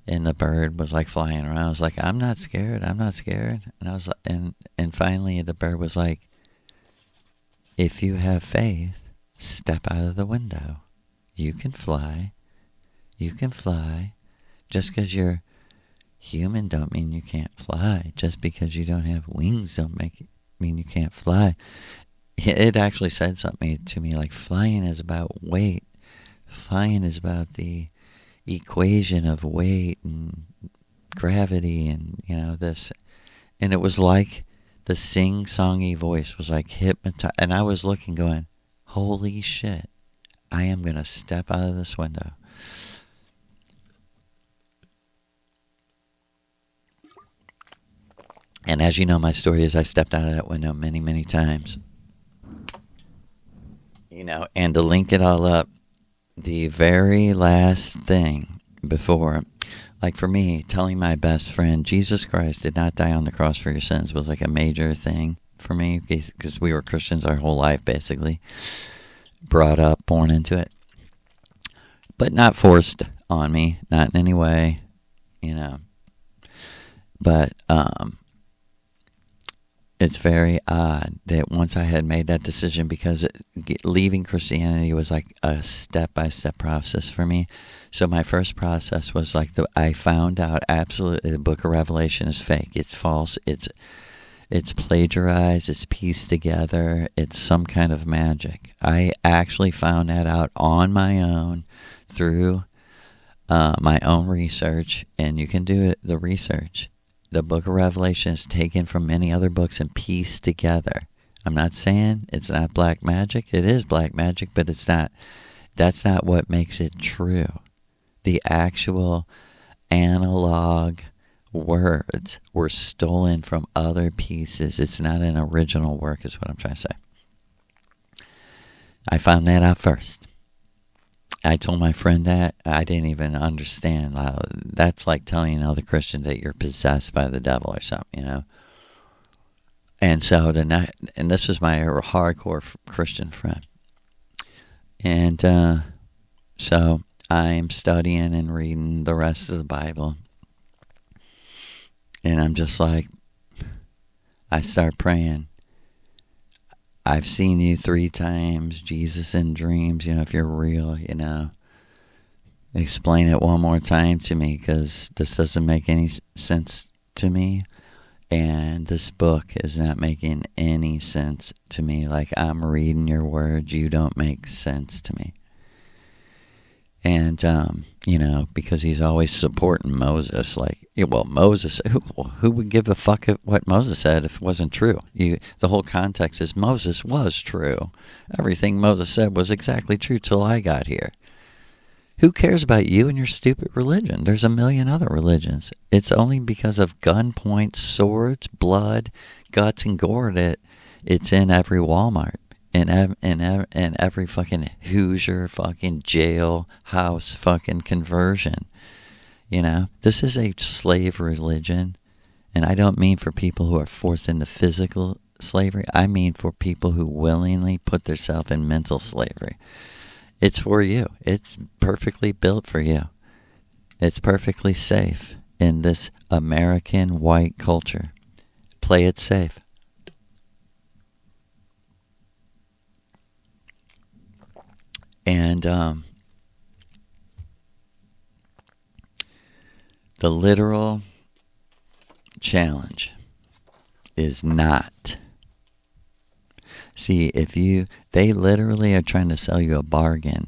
And the bird was like flying around. I was like, I'm not scared. And I was like, and finally the bird was like, if you have faith, step out of the window. You can fly. Just because you're human don't mean you can't fly. Just because you don't have wings don't mean you can't fly. It actually said something to me like, flying is about weight. Flying is about the equation of weight and gravity and this. And it was like the sing-songy voice was like hypnotized, and I was looking going, holy shit, I am gonna step out of this window. And as you know, my story is I stepped out of that window many, many times. And to link it all up, the very last thing before, like for me, telling my best friend, Jesus Christ did not die on the cross for your sins, was like a major thing for me, because we were Christians our whole life, basically. Brought up, born into it. But not forced on me, not in any way, But it's very odd that once I had made that decision, because leaving Christianity was like a step-by-step process for me. So my first process was like I found out absolutely the book of Revelation is fake. It's false. It's plagiarized. It's pieced together. It's some kind of magic. I actually found that out on my own through my own research, and you can do the research. The book of Revelation is taken from many other books and pieced together. I'm not saying it's not black magic. It is black magic, but it's not. That's not what makes it true. The actual analog words were stolen from other pieces. It's not an original work, is what I'm trying to say. I found that out first. I told my friend that. I didn't even understand. That's like telling another Christian that you're possessed by the devil or something, And so and this was my hardcore Christian friend. And so I'm studying and reading the rest of the Bible. And I'm just like, I start praying. I've seen you 3 times, Jesus in dreams, if you're real, Explain it one more time to me, because this doesn't make any sense to me. And this book is not making any sense to me. Like, I'm reading your words, you don't make sense to me. And, because he's always supporting Moses. Like, well, Moses, who would give a fuck what Moses said if it wasn't true? The whole context is Moses was true. Everything Moses said was exactly true till I got here. Who cares about you and your stupid religion? There's a million other religions. It's only because of gunpoint, swords, blood, guts, and gore that it's in every Walmart. In every fucking Hoosier fucking jailhouse fucking conversion. You know? This is a slave religion. And I don't mean for people who are forced into physical slavery. I mean for people who willingly put themselves in mental slavery. It's for you. It's perfectly built for you. It's perfectly safe in this American white culture. Play it safe. And the literal challenge is not. See, they literally are trying to sell you a bargain.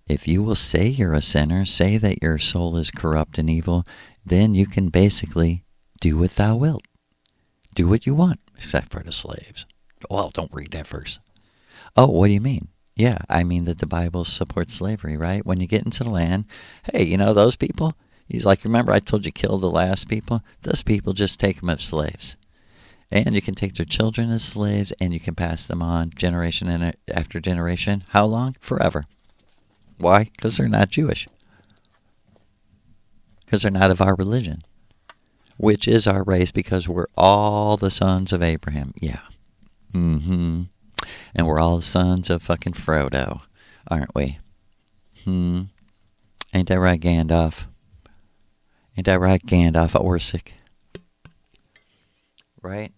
If you will say you're a sinner, say that your soul is corrupt and evil, then you can basically do what thou wilt. Do what you want, except for the slaves. Well, don't read that verse. Oh, what do you mean? Yeah, I mean that the Bible supports slavery, right? When you get into the land, hey, you know those people? He's like, remember I told you kill the last people? Those people, just take them as slaves. And you can take their children as slaves, and you can pass them on generation after generation. How long? Forever. Why? Because they're not Jewish. Because they're not of our religion. Which is our race, because we're all the sons of Abraham. Yeah. Mm-hmm. And we're all the sons of fucking Frodo, aren't we? Ain't that right, Gandalf? Ain't that right, Gandalf Orsic? Right?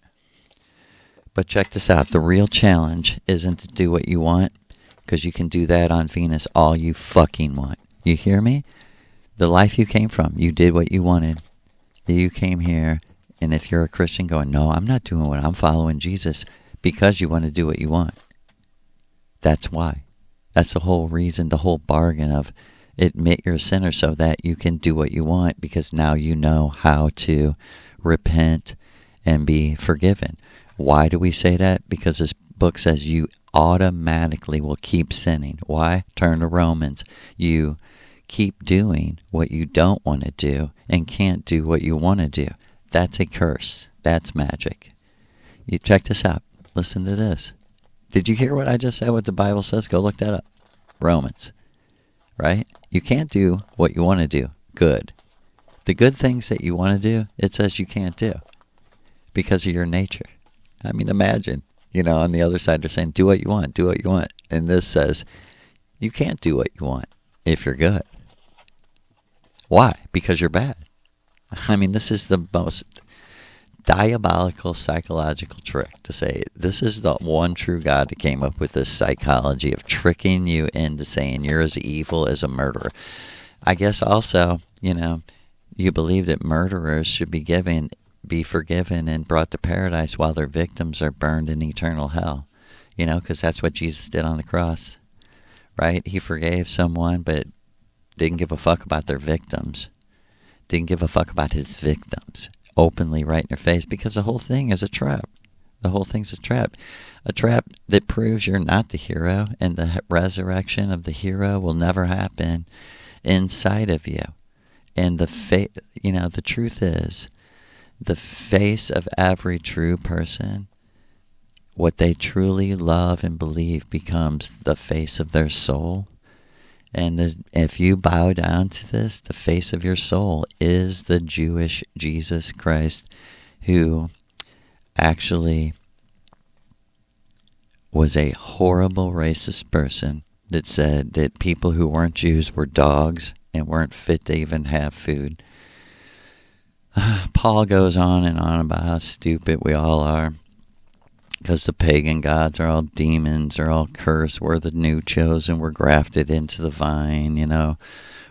But check this out. The real challenge isn't to do what you want, because you can do that on Venus all you fucking want. You hear me? The life you came from, you did what you wanted. You came here, and if you're a Christian going, no, I'm not doing what I'm following Jesus, because you want to do what you want. That's why. That's the whole reason, the whole bargain of admit you're a sinner so that you can do what you want, because now you know how to repent and be forgiven. Why do we say that? Because this book says you automatically will keep sinning. Why? Turn to Romans. You keep doing what you don't want to do and can't do what you want to do. That's a curse. That's magic. You check this out. Listen to this. Did you hear what I just said, what the Bible says? Go look that up. Romans. Right? You can't do what you want to do. Good. The good things that you want to do, it says you can't do because of your nature. I mean, imagine, on the other side they're saying, do what you want, do what you want. And this says, you can't do what you want if you're good. Why? Because you're bad. I mean, this is the most diabolical psychological trick to say, this is the one true God that came up with this psychology of tricking you into saying you're as evil as a murderer. I guess also, you believe that murderers should be forgiven and brought to paradise while their victims are burned in eternal hell. Because that's what Jesus did on the cross, right? He forgave someone, but didn't give a fuck about their victims. Didn't give a fuck about his victims. Openly right in their face, because the whole thing is a trap. The whole thing's a trap. A trap that proves you're not the hero, and the resurrection of the hero will never happen inside of you. And the truth is, the face of every true person, what they truly love and believe, becomes the face of their soul. And if you bow down to this, the face of your soul is the Jewish Jesus Christ, who actually was a horrible racist person that said that people who weren't Jews were dogs and weren't fit to even have food. Paul goes on and on about how stupid we all are, because the pagan gods are all demons, are all cursed. We're the new chosen. We're grafted into the vine,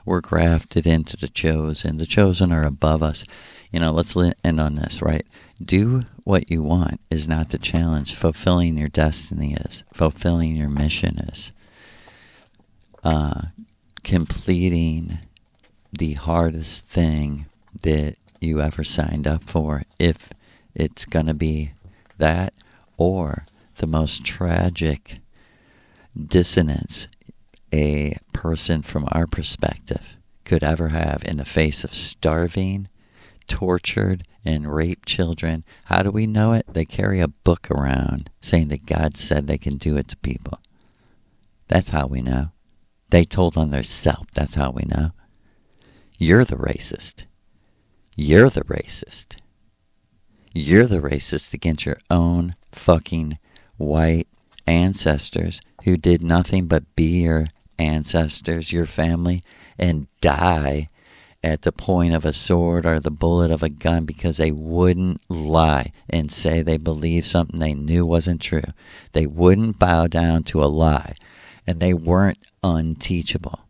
We're grafted into the chosen. The chosen are above us. Let's end on this, right? Do what you want is not the challenge. Fulfilling your destiny is. Fulfilling your mission is. Completing the hardest thing that you ever signed up for, if it's going to be that, or the most tragic dissonance a person from our perspective could ever have in the face of starving, tortured, and raped children. How do we know it? They carry a book around saying that God said they can do it to people. That's how we know. They told on their self. That's how we know. You're the racist. You're the racist. You're the racist against your own fucking white ancestors who did nothing but be your ancestors, your family, and die at the point of a sword or the bullet of a gun because they wouldn't lie and say they believed something they knew wasn't true. They wouldn't bow down to a lie, and they weren't unteachable.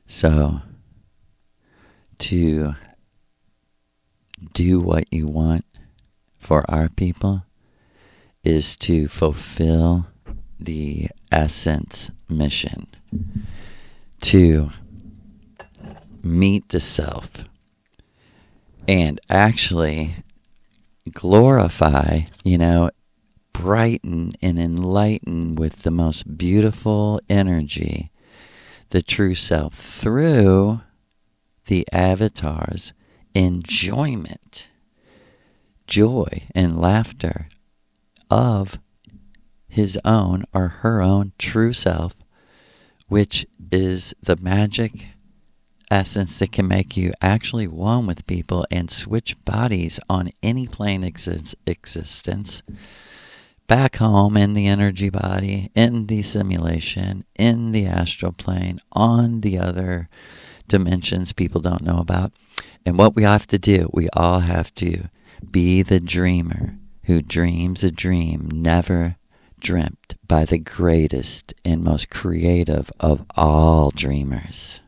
So, to do what you want for our people is to fulfill the essence mission, to meet the self and actually glorify, brighten and enlighten with the most beautiful energy the true self through the avatar's enjoyment, joy, and laughter of his own or her own true self, which is the magic essence that can make you actually one with people and switch bodies on any plane existence, back home in the energy body, in the simulation, in the astral plane, on the other dimensions people don't know about. And what we have to do, we all have to be the dreamer who dreams a dream never dreamt by the greatest and most creative of all dreamers.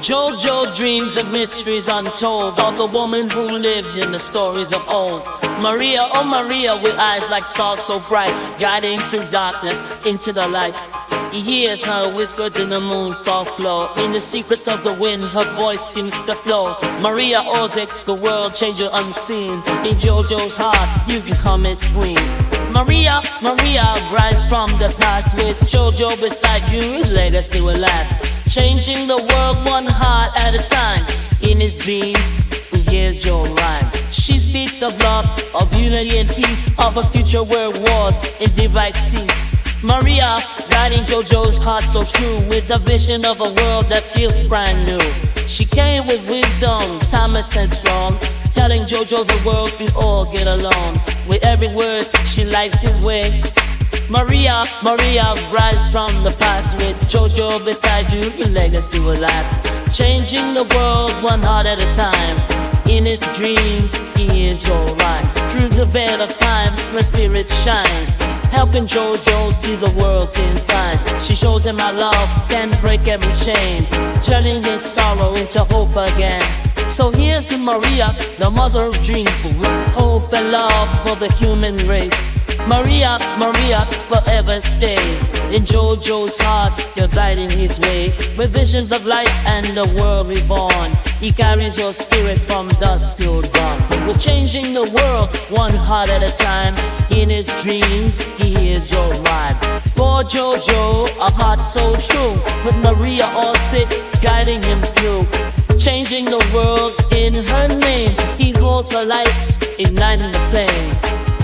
Jojo dreams of mysteries untold of the woman who lived in the stories of old. Maria, oh Maria, with eyes like stars so bright, guiding through darkness into the light. He hears her whispers in the moon's soft glow. In the secrets of the wind, her voice seems to flow. Maria Orsic, the world changer unseen. In Jojo's heart, you become his queen. Maria, Maria, rise from the past. With Jojo beside you, your legacy will last. Changing the world one heart at a time. In his dreams, here's your rhyme. She speaks of love, of unity and peace, of a future where wars and divide cease. Maria, guiding Jojo's heart so true, with a vision of a world that feels brand new. She came with wisdom, time and sense strong, telling Jojo the world we all get along. With every word, she lights his way. Maria, Maria, rise from the past. With Jojo beside you, your legacy will last. Changing the world one heart at a time. In his dreams, he is your rhyme. Through the veil of time, her spirit shines, helping Jojo see the world's inside. She shows him how love can break every chain, turning his sorrow into hope again. So here's to Maria, the mother of dreams, hope and love for the human race. Maria, Maria, forever stay in Jojo's heart, you're guiding his way. With visions of light and the world reborn, he carries your spirit from dusk till dawn. We're changing the world one heart at a time. In his dreams, he is your rhyme. For Jojo, a heart so true, with Maria Orsic guiding him through. Changing the world in her name, he holds her lights, igniting the flame.